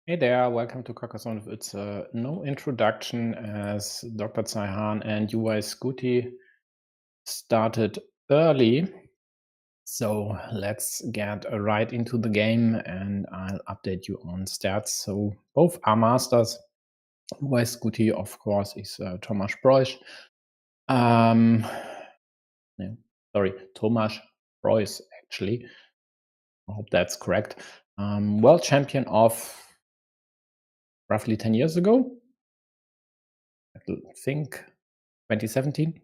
Hey there, welcome to Carcassonne. It's no introduction as DrCaiHan and UI Scooty started early. So let's get right into the game and I'll update you on stats. So both are masters. UI Scooty, of course, is Tomasz Broisz. No, sorry, Tomasz Broisz, actually. I hope that's correct. World champion of roughly 10 years ago. I think 2017.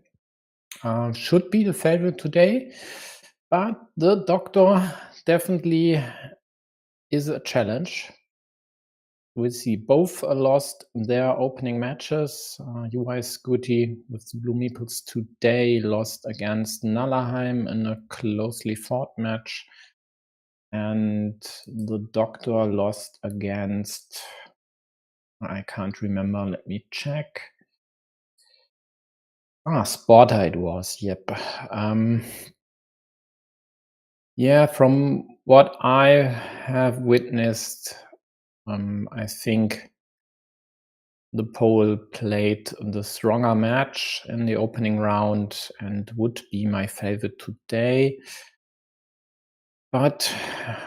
Should be the favorite today, but the doctor definitely is a challenge. We'll see. Both lost their opening matches. UI Scooty with the Blue Meeples today lost against Nallerheim in a closely fought match. And the doctor lost against, I can't remember, let me check. Sporter it was, yep. Yeah, from what I have witnessed, I think the Pole played the stronger match in the opening round and would be my favorite today. But,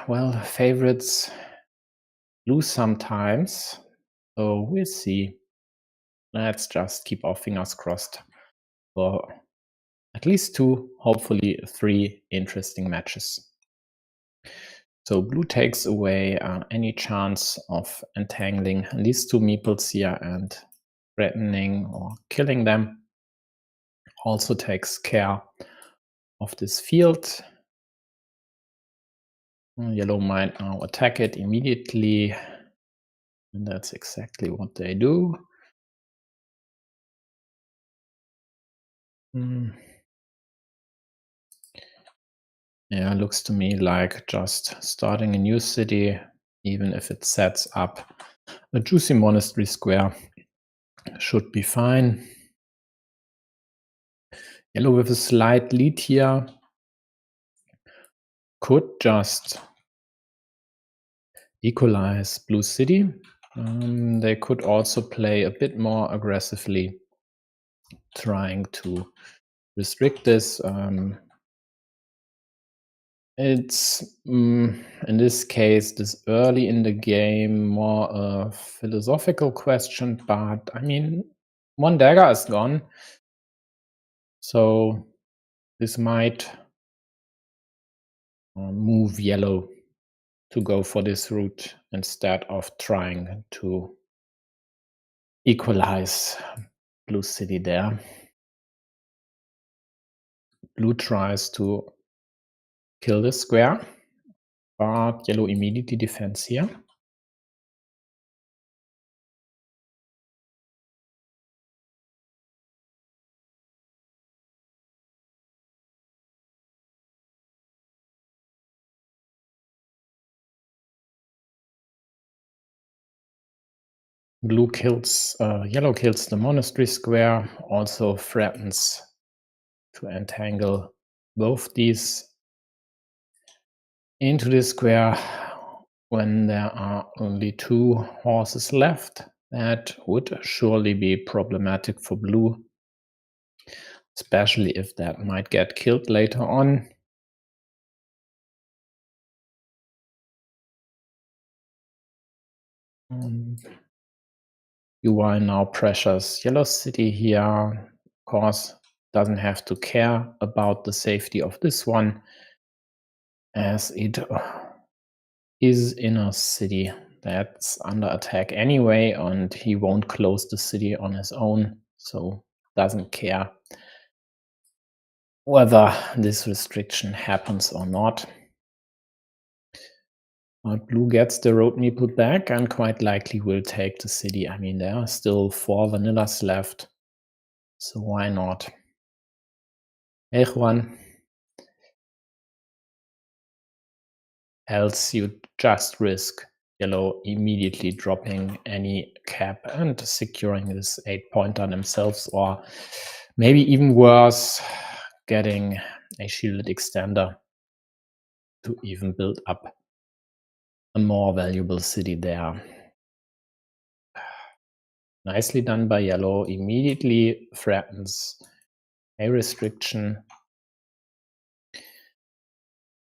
well, favorites lose sometimes, so we'll see. Let's just keep our fingers crossed for at least 2, hopefully 3 interesting matches. So blue takes away any chance of entangling these 2 meeples here and threatening or killing them. Also takes care of this field. Yellow might now attack it immediately, and that's exactly what they do. Yeah, looks to me like just starting a new city, even if it sets up a juicy monastery square, should be fine. Yellow with a slight lead here could just equalize blue city. They could also play a bit more aggressively, trying to restrict this. It's in this case, this early in the game, more a philosophical question, but I mean, 1 dagger is gone. So this might move yellow to go for this route instead of trying to equalize blue city there. Blue tries to kill the square, but yellow immediately defends here. Blue kills, yellow kills the monastery square, also threatens to entangle both these into the square when there are only 2 horses left. That would surely be problematic for blue, especially if that might get killed later on. UI now pressures yellow city here. Of course, doesn't have to care about the safety of this one, as it is in a city that's under attack anyway, and he won't close the city on his own, so doesn't care whether this restriction happens or not. But blue gets the road meeple back and quite likely will take the city. I mean, there are still 4 vanillas left, so why not? Hey Juan. Else you just risk yellow immediately dropping any cap and securing this 8-pointer themselves, or maybe even worse, getting a shielded extender to even build up a more valuable city there. Nicely done by yellow. Immediately threatens a restriction.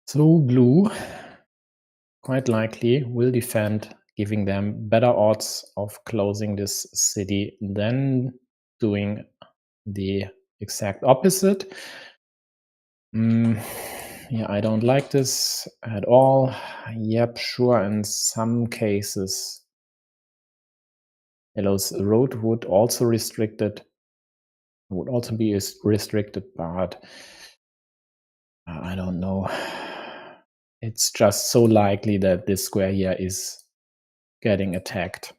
So blue quite likely will defend, giving them better odds of closing this city than doing the exact opposite. Yeah, I don't like this at all. Yep, sure, in some cases, yellow's road would also be restricted, but I don't know. It's just so likely that this square here is getting attacked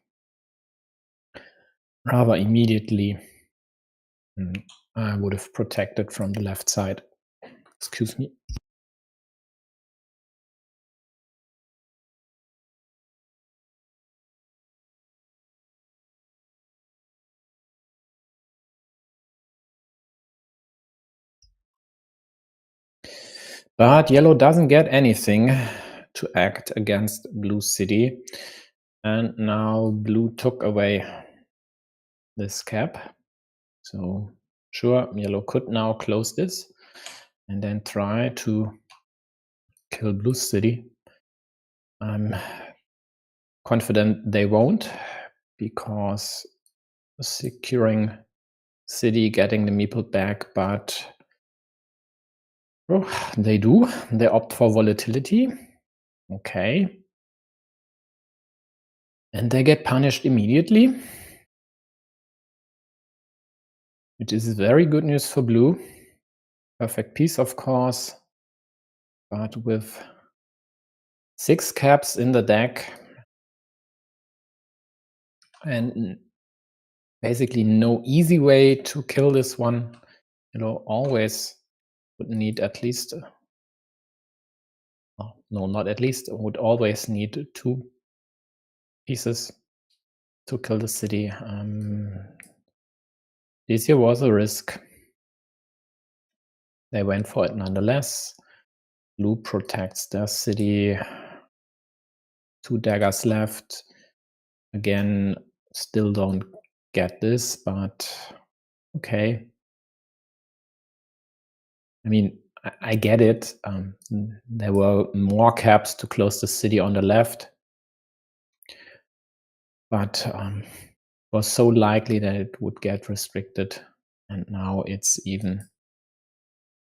rather immediately. I would have protected from the left side. Excuse me. But yellow doesn't get anything to act against blue city. And now blue took away this cap. So sure, yellow could now close this and then try to kill blue city. I'm confident they won't, because securing city, getting the meeple back, but they do. They opt for volatility. Okay. And they get punished immediately, which is very good news for blue. Perfect piece, of course, but with 6 caps in the deck and basically no easy way to kill this one, always would need at least, no, not at least, would always need 2 pieces to kill the city. This here was a risk. They went for it nonetheless. Blue protects their city. 2 daggers left. Again, still don't get this, but okay. I mean, I get it. There were more caps to close the city on the left, but was so likely that it would get restricted, and now it's even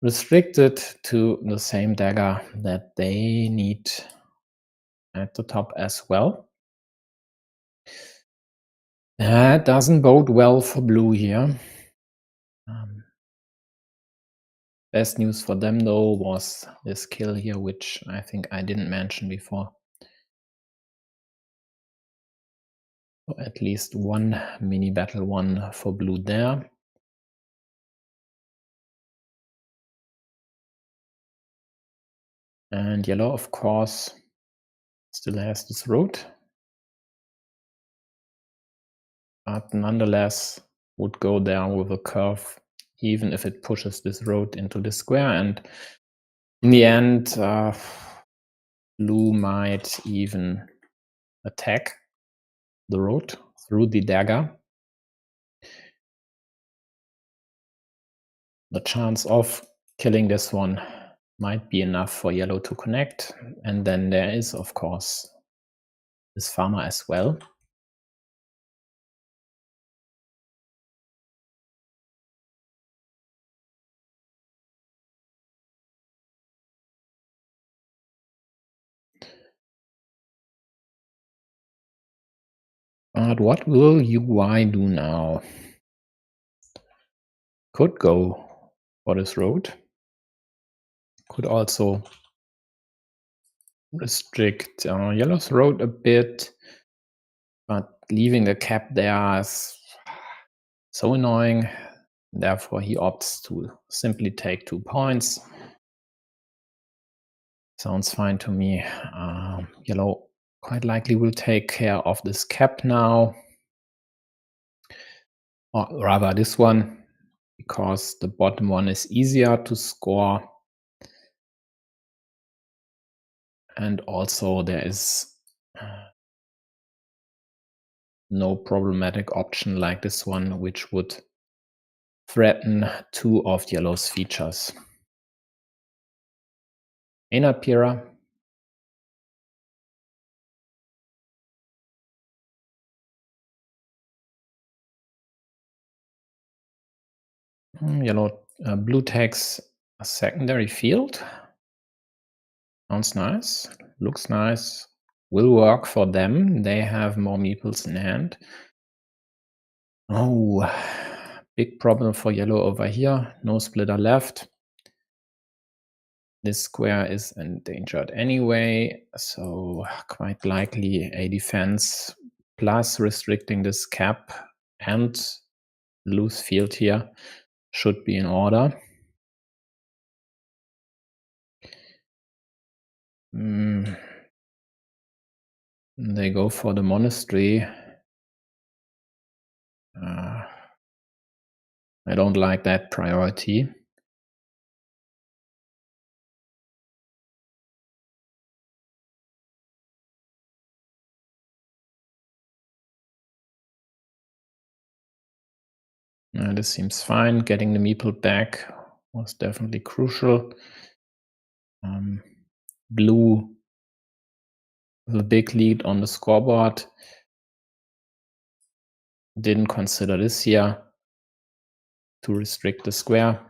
restricted to the same dagger that they need at the top as well. That doesn't bode well for blue here. Best news for them, though, was this kill here, which I think I didn't mention before. So at least one mini battle one for blue there. And yellow, of course, still has this road, but nonetheless would go there with a curve, even if it pushes this road into the square. And in the end, blue might even attack the road through the dagger. The chance of killing this one might be enough for yellow to connect. And then there is, of course, this farmer as well. But what will UI do now? Could go for this road. Could also restrict yellow's road a bit, but leaving the cap there is so annoying. Therefore, he opts to simply take 2 points. Sounds fine to me. Yellow quite likely will take care of this cap now. Or rather this one, because the bottom one is easier to score. And also there is no problematic option like this one, which would threaten two of yellow's features. Pira. Blue takes a secondary field. Sounds nice. Looks nice. Will work for them. They have more meeples in hand. Oh, big problem for yellow over here. No splitter left. This square is endangered anyway, so quite likely a defense plus restricting this cap and loose field here should be in order. They go for the monastery. I don't like that priority. This seems fine. Getting the meeple back was definitely crucial. Blue with a big lead on the scoreboard. Didn't consider this here to restrict the square.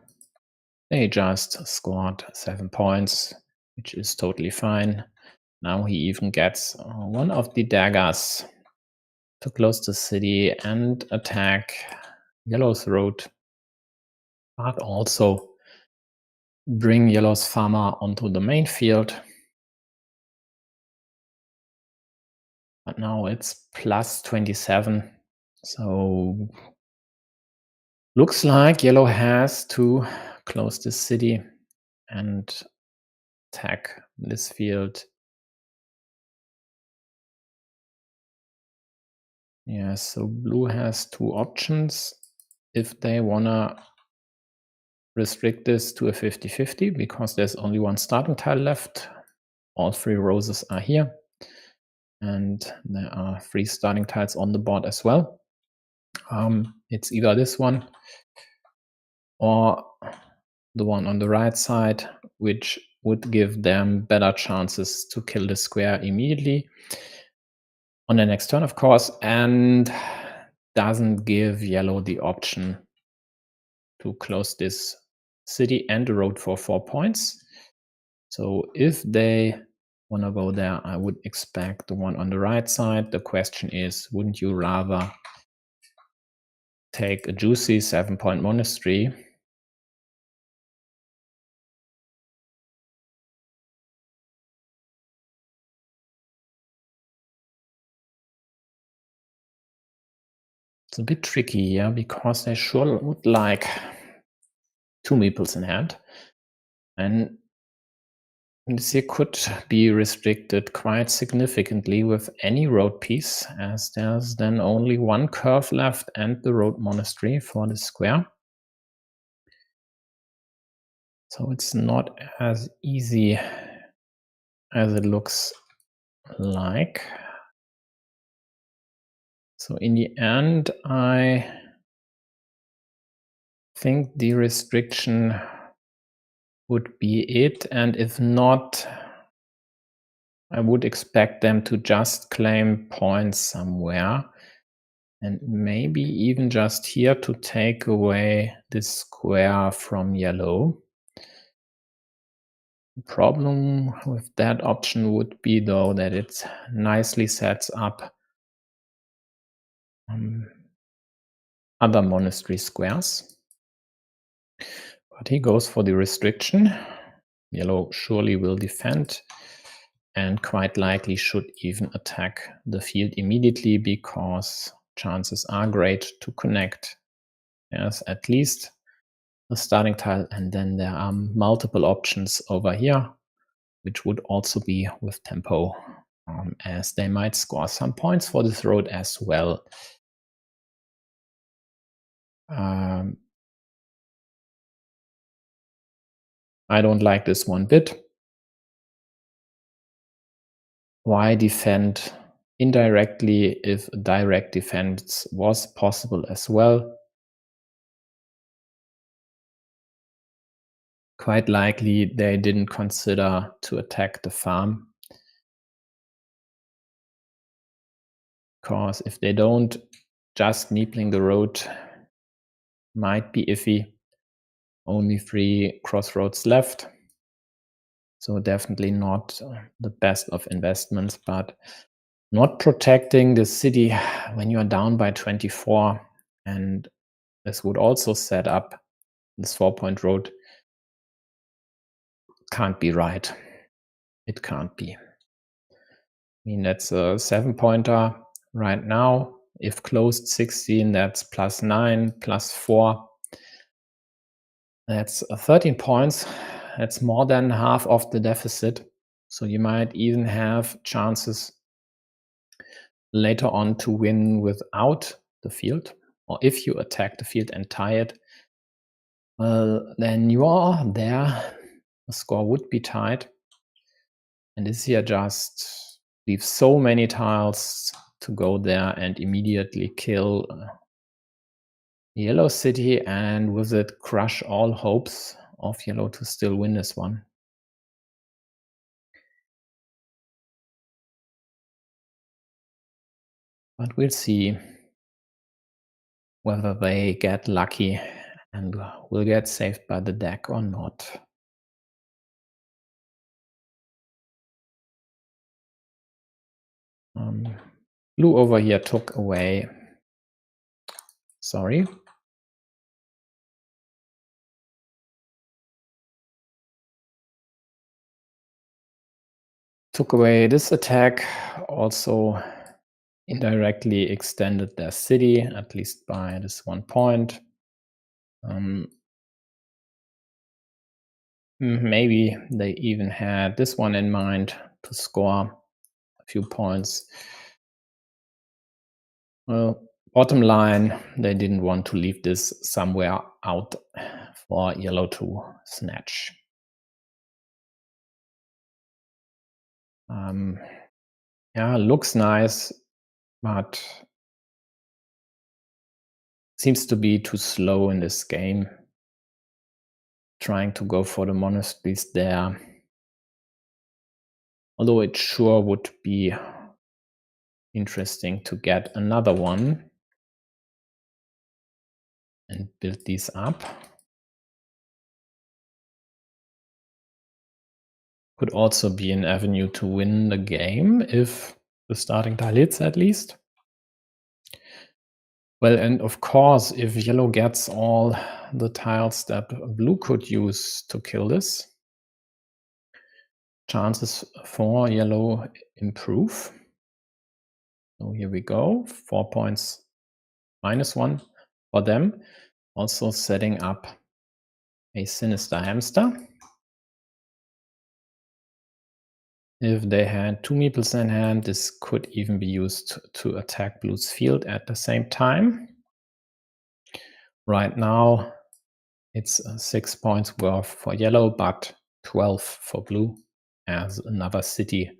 They just scored 7 points, which is totally fine. Now he even gets one of the daggers to close the city and attack yellow's road, but also bring yellow's farmer onto the main field. But now it's plus 27. So looks like yellow has to close this city and attack this field. Yeah, so blue has two options. If they wanna restrict this to a 50-50 because there's only one starting tile left. All 3 roses are here. And there are 3 starting tiles on the board as well. It's either this one or the one on the right side, which would give them better chances to kill the square immediately on the next turn, of course, and doesn't give yellow the option to close this city and the road for 4 points. So if they want to go there, I would expect the one on the right side. The question is, wouldn't you rather take a juicy 7-point monastery? It's a bit tricky here because they sure would like 2 meeples in hand. And this here could be restricted quite significantly with any road piece, as there's then only 1 curve left and the road monastery for the square. So it's not as easy as it looks like. So in the end, I think the restriction would be it, and if not, I would expect them to just claim points somewhere, and maybe even just here to take away this square from yellow. The problem with that option would be, though, that it nicely sets up other monastery squares. But he goes for the restriction. Yellow surely will defend and quite likely should even attack the field immediately because chances are great to connect. There's at least a starting tile, and then there are multiple options over here, which would also be with tempo, as they might score some points for this road as well. I don't like this one bit. Why defend indirectly if direct defense was possible as well. Quite likely they didn't consider to attack the farm, because if they don't, just meepling the road might be iffy. Only 3 crossroads left, so definitely not the best of investments, but not protecting the city when you are down by 24, and this would also set up this 4-point road. Can't be right. It can't be. I mean, that's a 7-pointer right now. If closed 16, that's +9, +4. That's 13 points. That's more than half of the deficit. So you might even have chances later on to win without the field. Or if you attack the field and tie it, well, then you are there. The score would be tied. And this here just leaves so many tiles to go there and immediately kill Yellow City, and with it crush all hopes of Yellow to still win this one. But we'll see whether they get lucky and will get saved by the deck or not. Blue over here took away. Sorry. Took away this attack, also indirectly extended their city, at least by this 1 point. Maybe they even had this one in mind to score a few points. Well, bottom line, they didn't want to leave this somewhere out for Yellow to snatch. Yeah, looks nice, but seems to be too slow in this game. Trying to go for the monasteries there. Although it sure would be interesting to get another one and build these up. Could also be an avenue to win the game if the starting tile hits at least. Well, and of course, if Yellow gets all the tiles that Blue could use to kill this, chances for Yellow improve. So here we go, 4 points -1 for them. Also setting up a sinister hamster. If they had 2 meeples in hand, this could even be used to attack Blue's field at the same time. Right now, it's 6 points worth for Yellow, but 12 for Blue, as another city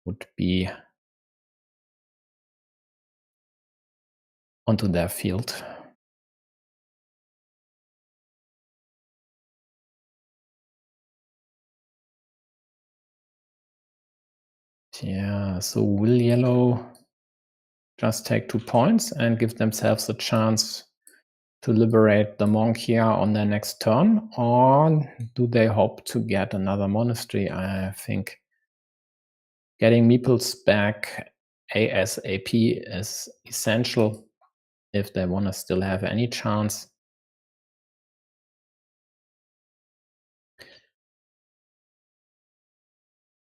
would be onto their field. Yeah, so will Yellow just take 2 points and give themselves a chance to liberate the monk here on their next turn, or do they hope to get another monastery? I think getting meeples back ASAP is essential if they want to still have any chance.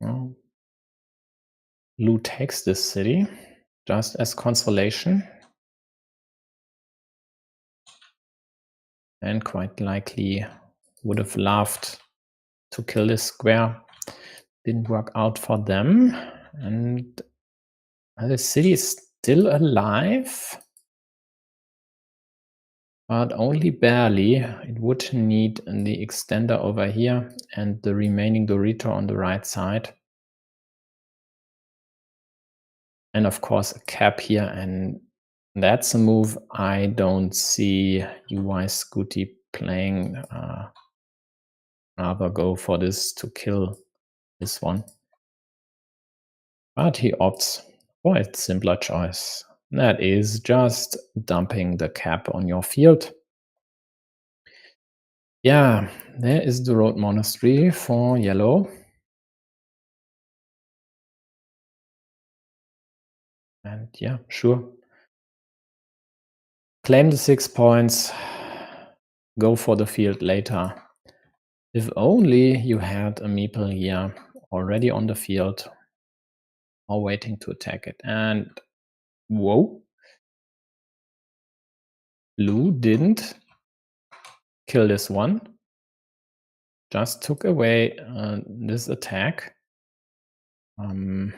Well, Blue takes this city just as consolation, and quite likely would have loved to kill this square. Didn't work out for them, and the city is still alive, but only barely. It would need the extender over here and the remaining Dorito on the right side. and of course a cap here, and that's a move I don't see UI Scooty playing. Rather go for this to kill this one. But he opts for a simpler choice. That is just dumping the cap on your field. Yeah, there is the Road Monastery for yellow. And yeah, sure. Claim the 6 points, go for the field later. If only you had a meeple here already on the field or waiting to attack it. And whoa, blue didn't kill this one, just took away this attack. An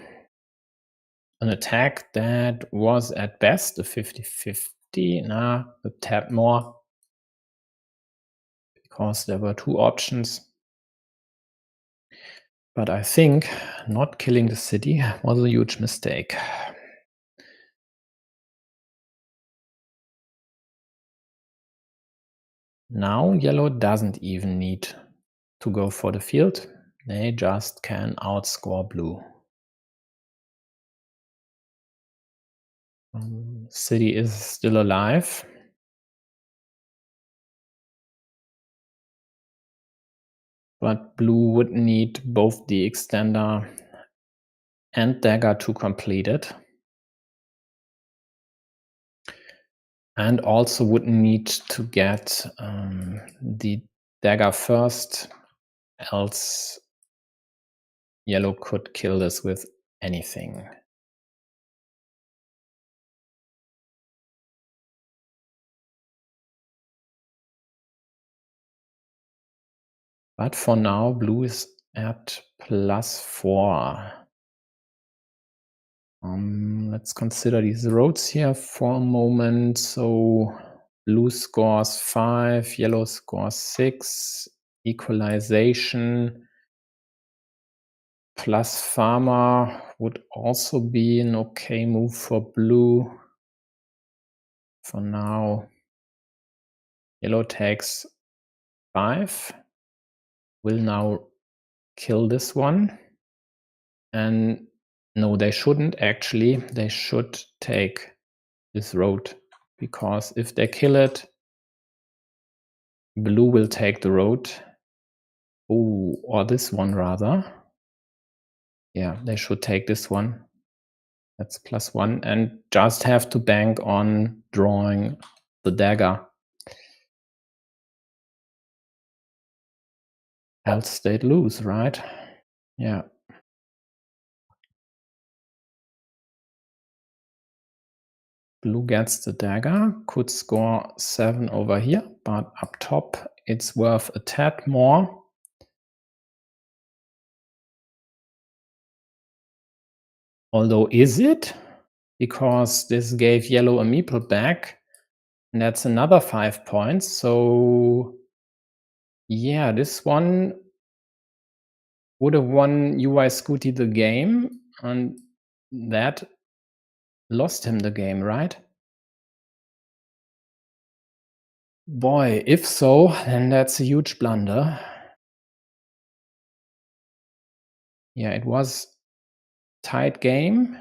attack that was at best a 50-50, a tad more, because there were 2 options. But I think not killing the city was a huge mistake. Now yellow doesn't even need to go for the field. They just can outscore blue. City is still alive. But blue would need both the extender and dagger to complete it. And also would need to get the dagger first, else yellow could kill this with anything. But for now, blue is at +4. Let's consider these roads here for a moment. So blue scores 5, yellow scores 6, equalization plus farmer would also be an okay move for blue. For now, yellow takes 5, will now kill this one. And no, they shouldn't actually. They should take this road, because if they kill it, blue will take the road. Oh, or this one rather. Yeah, they should take this one. That's +1 and just have to bank on drawing the dagger. Else they'd lose, right? Yeah. Blue gets the dagger, could score 7 over here, but up top it's worth a tad more. Although, is it? Because this gave yellow a meeple back, and that's another 5 points. So yeah, this one would have won UI Scooty the game, and that lost him the game, right? Boy, if so, then that's a huge blunder. Yeah, it was tight game.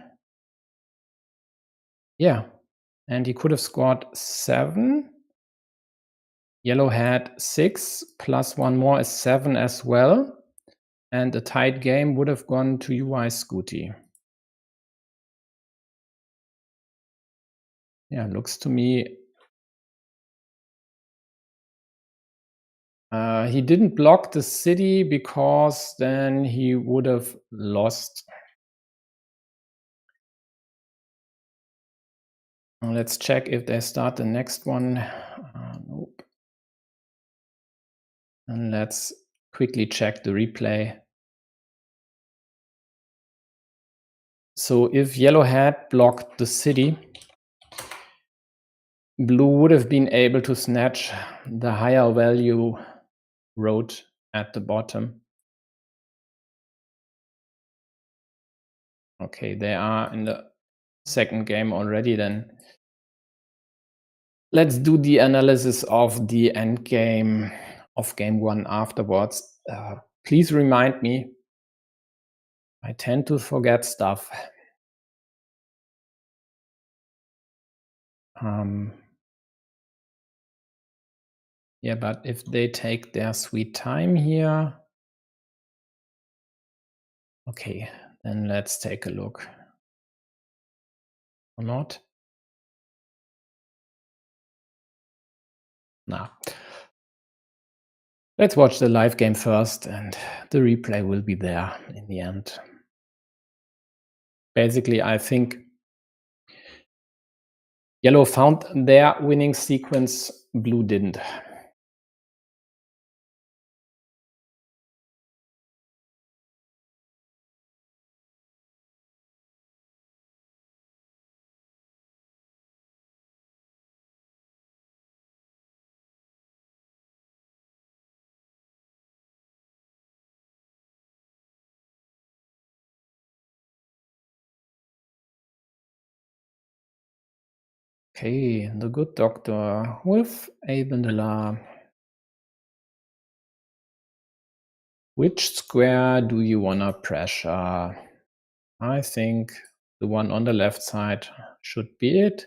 Yeah, and he could have scored 7. Yellow had 6, plus 1 more is 7 as well. And a tight game would have gone to UI Scooty. Yeah, looks to me he didn't block the city, because then he would have lost. Let's check if they start the next one. Nope. And let's quickly check the replay. So if yellow had blocked the city, blue would have been able to snatch the higher value road at the bottom. Okay, they are in the second game already, then let's do the analysis of the end game of game 1 afterwards. Please remind me. I tend to forget stuff. Yeah, but if they take their sweet time here, okay, then let's take a look. Or not? Nah. Let's watch the live game first, and the replay will be there in the end. Basically, I think yellow found their winning sequence, blue didn't. Okay, the good doctor with a vanilla. Which square do you wanna pressure? I think the one on the left side should be it,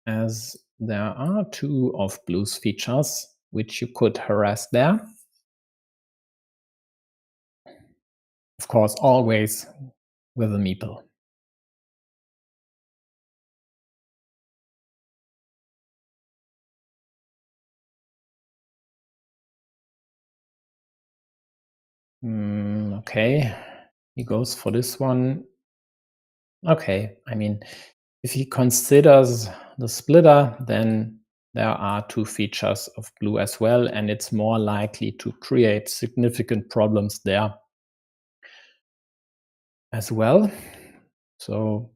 as there are 2 of blue's features which you could harass there. Of course, always with a meeple. Okay, he goes for this one. Okay, I mean, if he considers the splitter, then there are 2 features of blue as well, and it's more likely to create significant problems there as well. So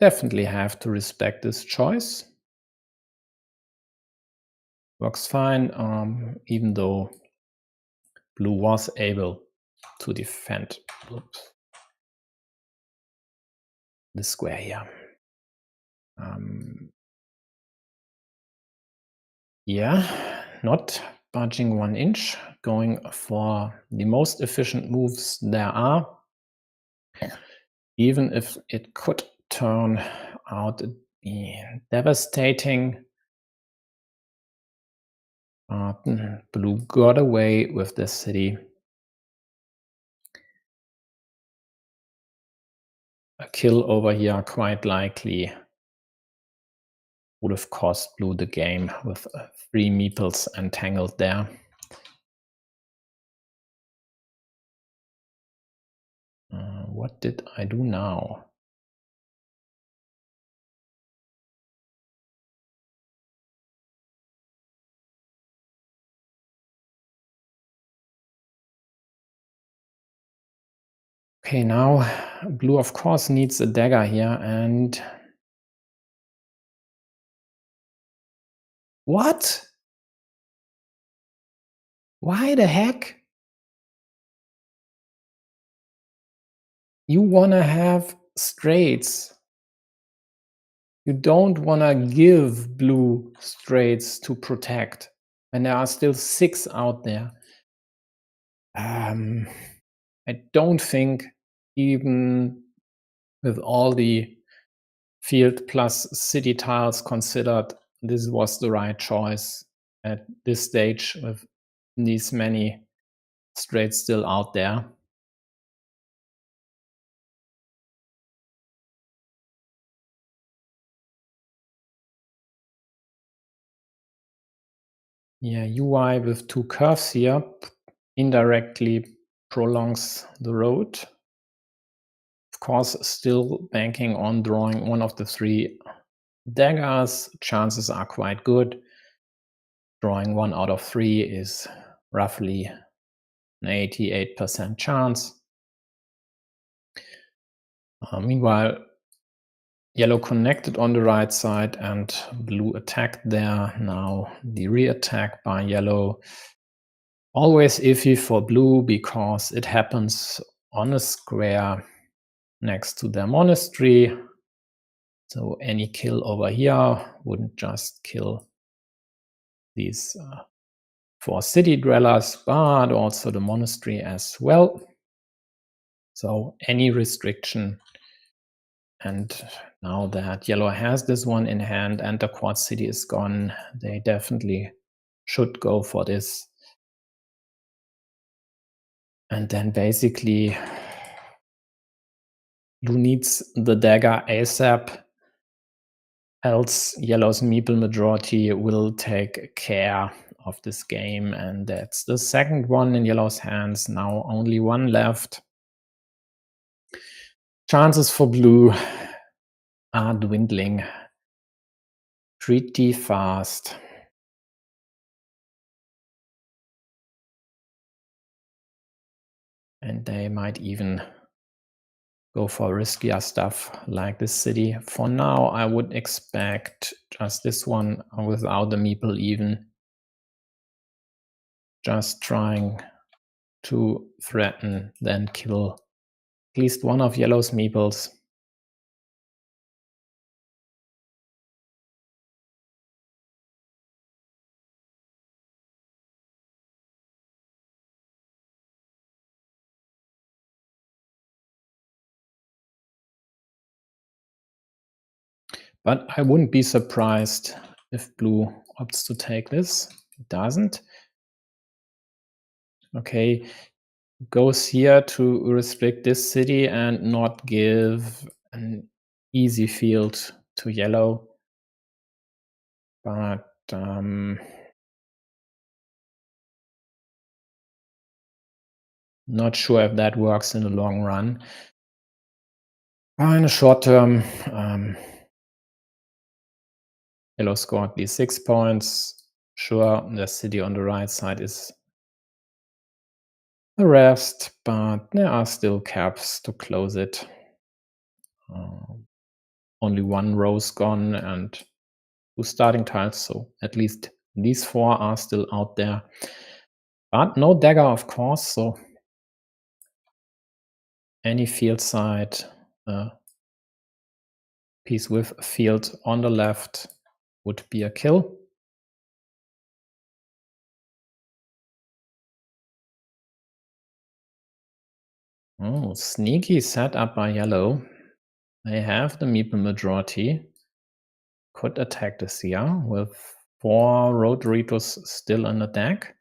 definitely have to respect this choice. Works fine, even though blue was able to defend the square here. Yeah, not budging 1 inch, going for the most efficient moves there are, even if it could turn out to be devastating. Blue got away with this city. A kill over here quite likely would have cost blue the game with 3 meeples entangled there. What did I do now? Okay, now blue of course needs a dagger here, and what? Why the heck? You wanna have straights. You don't wanna give blue straights to protect, and there are still 6 out there. I don't think, even with all the field plus city tiles considered, this was the right choice at this stage with these many straights still out there. Yeah, UI with 2 curves here indirectly prolongs the road. Of course, still banking on drawing one of the 3 daggers. Chances are quite good. Drawing 1 out of 3 is roughly an 88% chance. Meanwhile, yellow connected on the right side and blue attacked there. Now the re-attack by yellow. Always iffy for blue because it happens on a square next to their monastery. So any kill over here wouldn't just kill these 4 city dwellers, but also the monastery as well. So any restriction, and now that yellow has this one in hand and the quartz city is gone, they definitely should go for this. And then basically blue needs the dagger ASAP, else yellow's meeple majority will take care of this game, and that's the second one in yellow's hands. Now only one left. Chances for blue are dwindling pretty fast. And they might even go for riskier stuff like this city. For now, I would expect just this one without the meeple even. Just trying to threaten, then kill at least one of yellow's meeples. But I wouldn't be surprised if blue opts to take this. It doesn't. Okay, goes here to restrict this city and not give an easy field to yellow. But not sure if that works in the long run. In the short term, yellow scored these 6 points. Sure, the city on the right side is harassed, but there are still caps to close it. Only one row's gone and 2 starting tiles, so at least these 4 are still out there. But no dagger, of course, so any field side piece with a field on the left would be a kill. Oh, sneaky setup by yellow. They have the meeple majority. Could attack this here with 4 road Doritos still in the deck.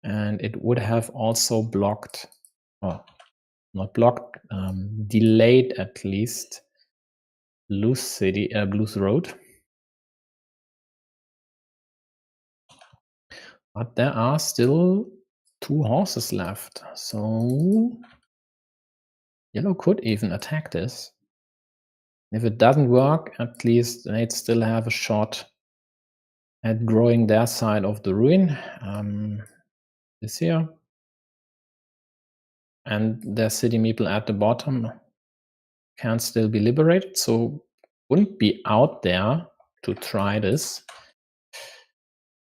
And it would have also blocked, or not blocked, delayed at least Blue's road. But there are still 2 horses left, so yellow could even attack this. If it doesn't work, at least they'd still have a shot at growing their side of the ruin. This here. And their city meeple at the bottom can still be liberated, so wouldn't be out there to try this.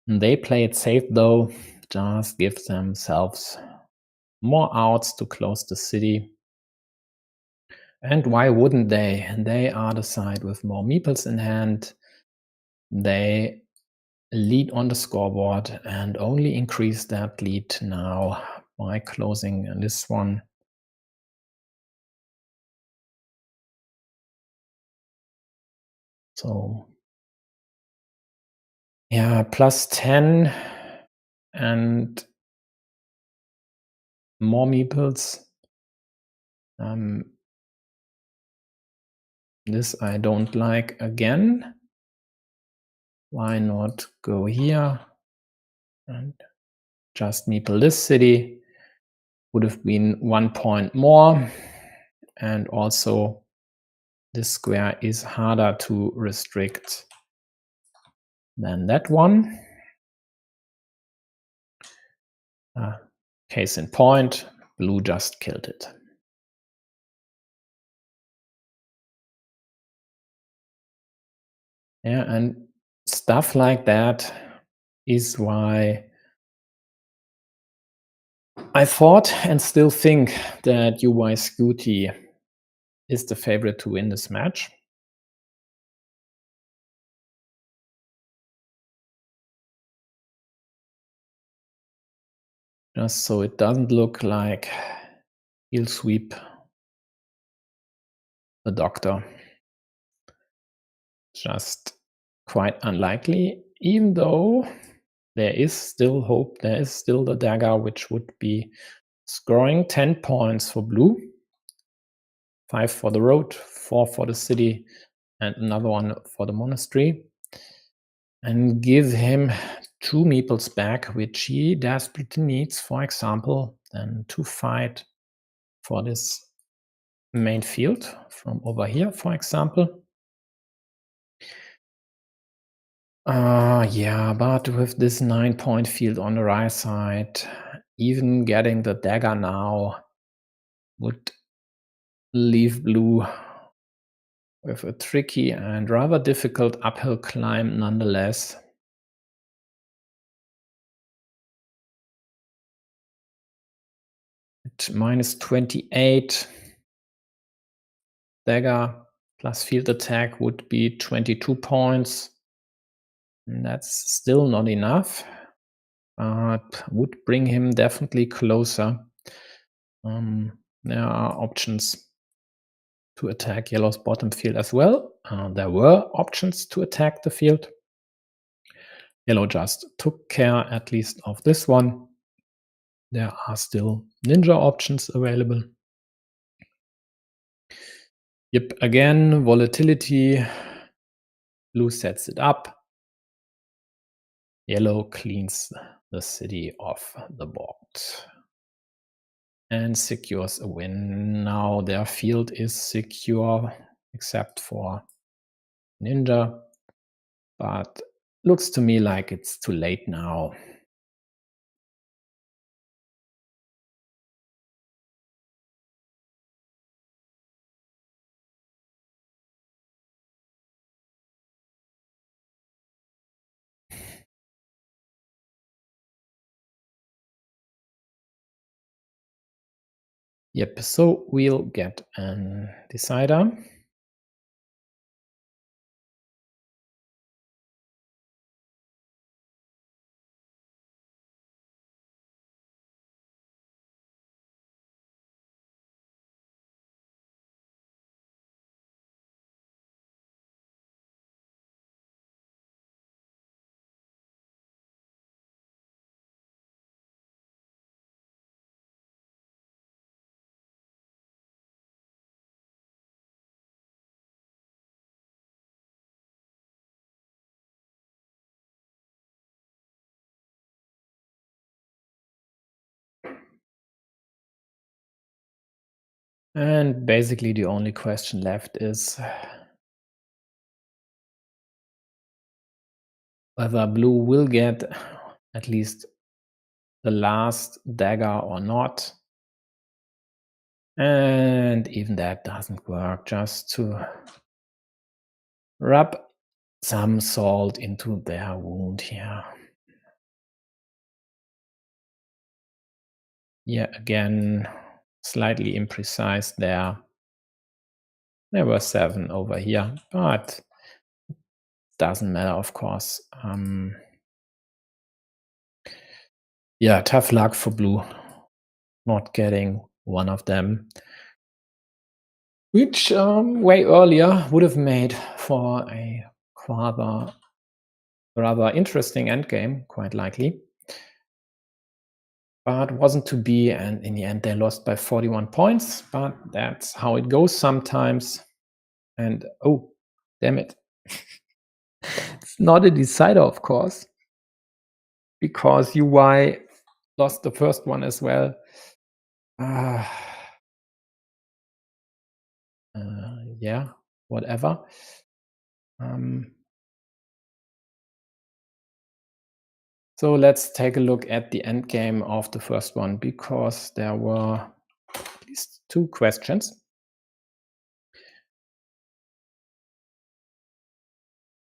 They play it safe though, just give themselves more outs to close the city. And why wouldn't they? They are the side with more meeples in hand. They lead on the scoreboard and only increase that lead now by closing this one. So yeah, +10 and more meeples. This I don't like again. Why not go here and just meeple this city? Would have been 1 point more. And also this square is harder to restrict than that one. Case in point, blue just killed it. Yeah, and stuff like that is why I thought and still think that UI Scooty is the favorite to win this match. Just so it doesn't look like he'll sweep the doctor. Just quite unlikely, even though there is still hope. There is still the dagger, which would be scoring 10 points for blue, 5 for the road, 4 for the city, and another one for the monastery, and give him 2 meeples back, which he desperately needs, for example, then to fight for this main field from over here, for example. Yeah, but with this 9-point field on the right side, even getting the dagger now would leave blue with a tricky and rather difficult uphill climb nonetheless. At minus 28, dagger plus field attack would be 22 points. And that's still not enough, but would bring him definitely closer. There are options to attack yellow's bottom field as well. There were options to attack the field. Yellow just took care at least of this one. There are still ninja options available. Yep, again, volatility. Blue sets it up. Yellow cleans the city off the board and secures a win. Now their field is secure except for ninja, but looks to me like it's too late now. Yep, so we'll get a decider. And basically the only question left is whether blue will get at least the last dagger or not. And even that doesn't work. Just to rub some salt into their wound here. Yeah, again, slightly imprecise there. There were 7 over here, but doesn't matter, of course. Yeah, tough luck for blue not getting one of them, which way earlier would have made for a rather interesting endgame, quite likely. But wasn't to be, and in the end they lost by 41 points, but that's how it goes sometimes. And oh, damn it. It's not a decider, of course, because UI lost the first one as well. Yeah, whatever. So let's take a look at the end game of the first one, because there were at least 2 questions.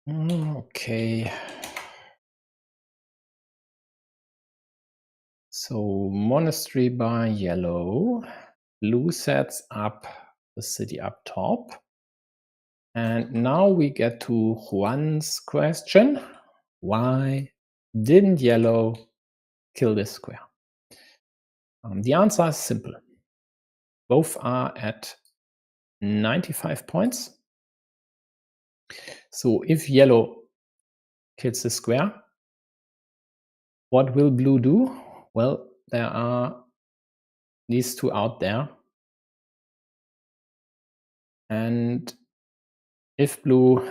Okay. So monastery by yellow. Blue sets up the city up top. And now we get to Juan's question. Why didn't yellow kill this square? The answer is simple. Both are at 95 points. So if yellow kills the square, what will blue do? Well, there are these two out there. And if blue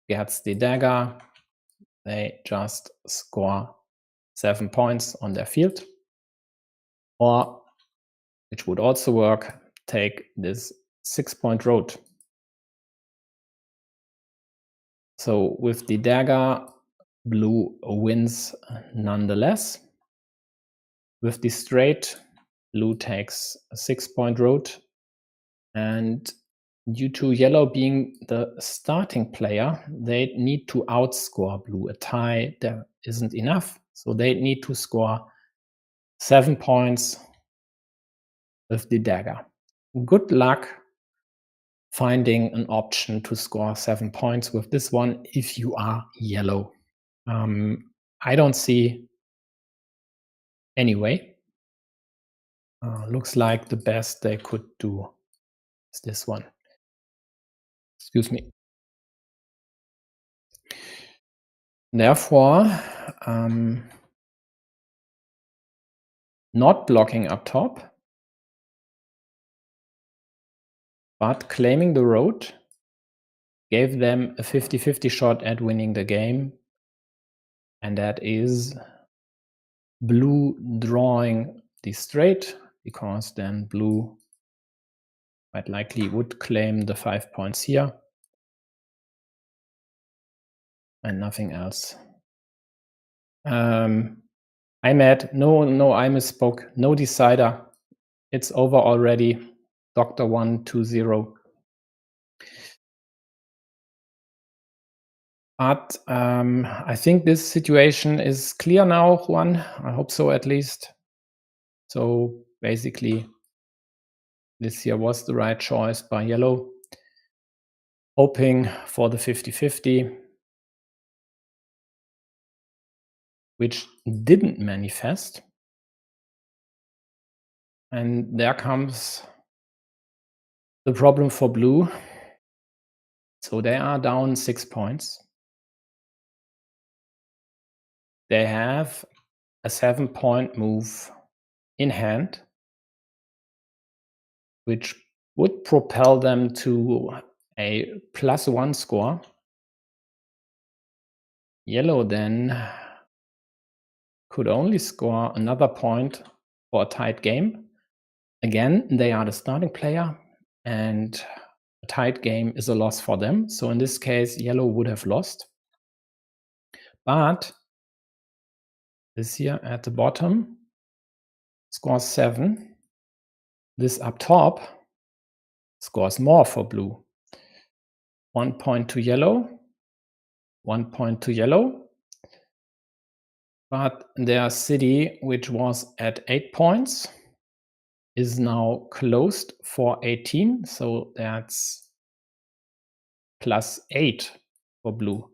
gets the dagger, they just score 7 points on their field. Or, which would also work, take this 6-point road. So with the dagger, blue wins nonetheless. With the straight, blue takes a 6-point road. And due to yellow being the starting player, they need to outscore blue. A tie there isn't enough, so they need to score 7 points with the dagger. Good luck finding an option to score 7 points with this one if you are yellow. I don't see any way. Looks like the best they could do is this one. Excuse me. Therefore, not blocking up top, but claiming the road gave them a 50-50 shot at winning the game. And that is blue drawing the straight, because then blue quite likely would claim the 5 points here and nothing else. I'm mad. No, I misspoke. No decider. It's over already. Dr120. But I think this situation is clear now, Juan. I hope so, at least. So basically, this here was the right choice by yellow, hoping for the 50-50, which didn't manifest. And there comes the problem for blue. So they are down 6 points. They have a 7-point move in hand, which would propel them to a +1 score. Yellow then could only score another point for a tied game. Again, they are the starting player, and a tied game is a loss for them. So in this case, yellow would have lost. But this here at the bottom scores 7. This up top scores more for blue. 1 point to yellow, 1 point to yellow. But their city, which was at 8 points, is now closed for 18. So that's +8 for blue.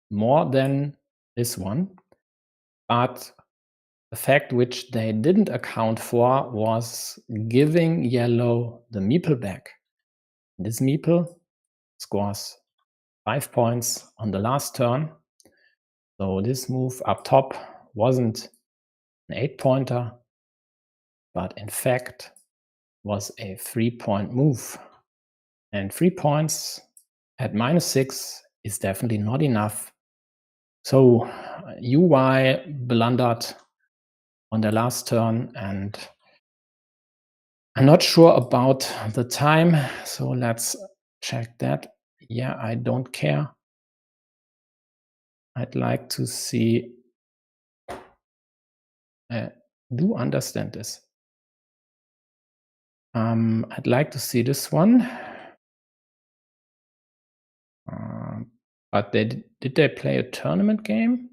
More than this one. But the fact which they didn't account for was giving yellow the meeple back. This meeple scores 5 points on the last turn. So this move up top wasn't an 8-pointer, but in fact was a 3-point move. And 3 points at -6 is definitely not enough. So UY blundered on the last turn, and I'm not sure about the time, so let's check that. Yeah, I don't care. I'd like to see. Do understand this. I'd like to see this one. But did they play a tournament game?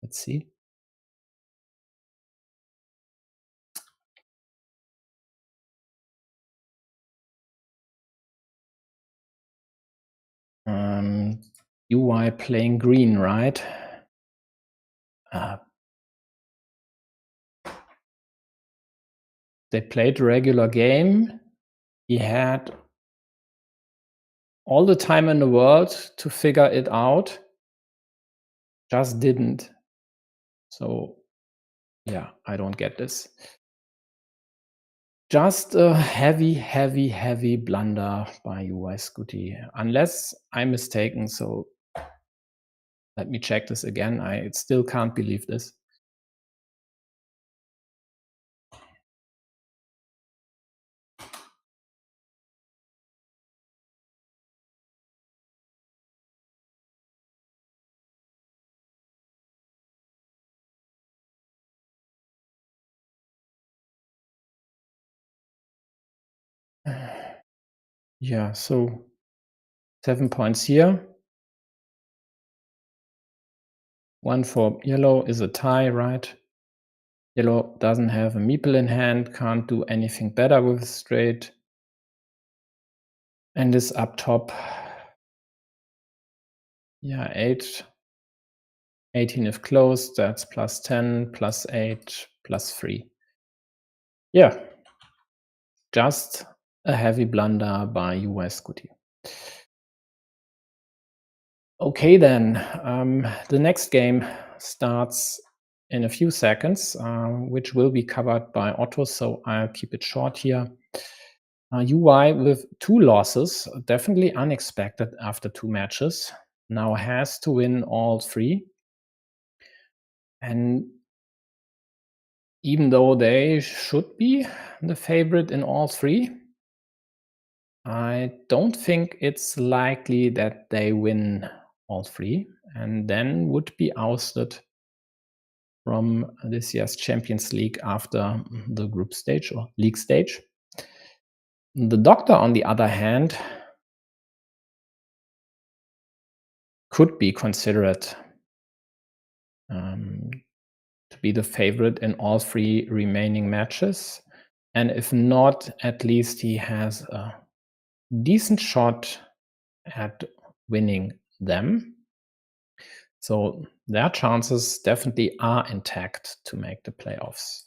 Let's see. UI playing green, right? They played a regular game. He had all the time in the world to figure it out, just didn't. So yeah, I don't get this. Just a heavy blunder by UI Scooty, unless I'm mistaken. So let me check this again. I still can't believe this. Yeah, so 7 points here. 1 for yellow is a tie, right? Yellow doesn't have a meeple in hand, can't do anything better with straight. And is up top. Yeah, 8. 18 if closed, that's plus 10, plus 8, plus 3. Yeah, just a heavy blunder by UI Scooty. Okay, then the next game starts in a few seconds, which will be covered by Otto, so I'll keep it short here. UI with 2 losses, definitely unexpected after 2 matches, now has to win all 3. And even though they should be the favorite in all 3, I don't think it's likely that they win all 3 and then would be ousted from this year's Champions League after the group stage or league stage. The Doctor, on the other hand, could be considered to be the favorite in all 3 remaining matches. And if not, at least he has a decent shot at winning them. So their chances definitely are intact to make the playoffs.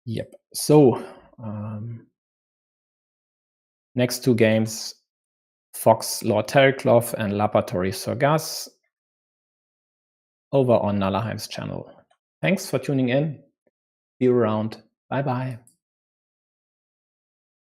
Yep. So next 2 games, Fox Lord Terrycloth and Laboratory Sorgas over on Nalaheim's channel. Thanks for tuning in. See you around. Bye bye.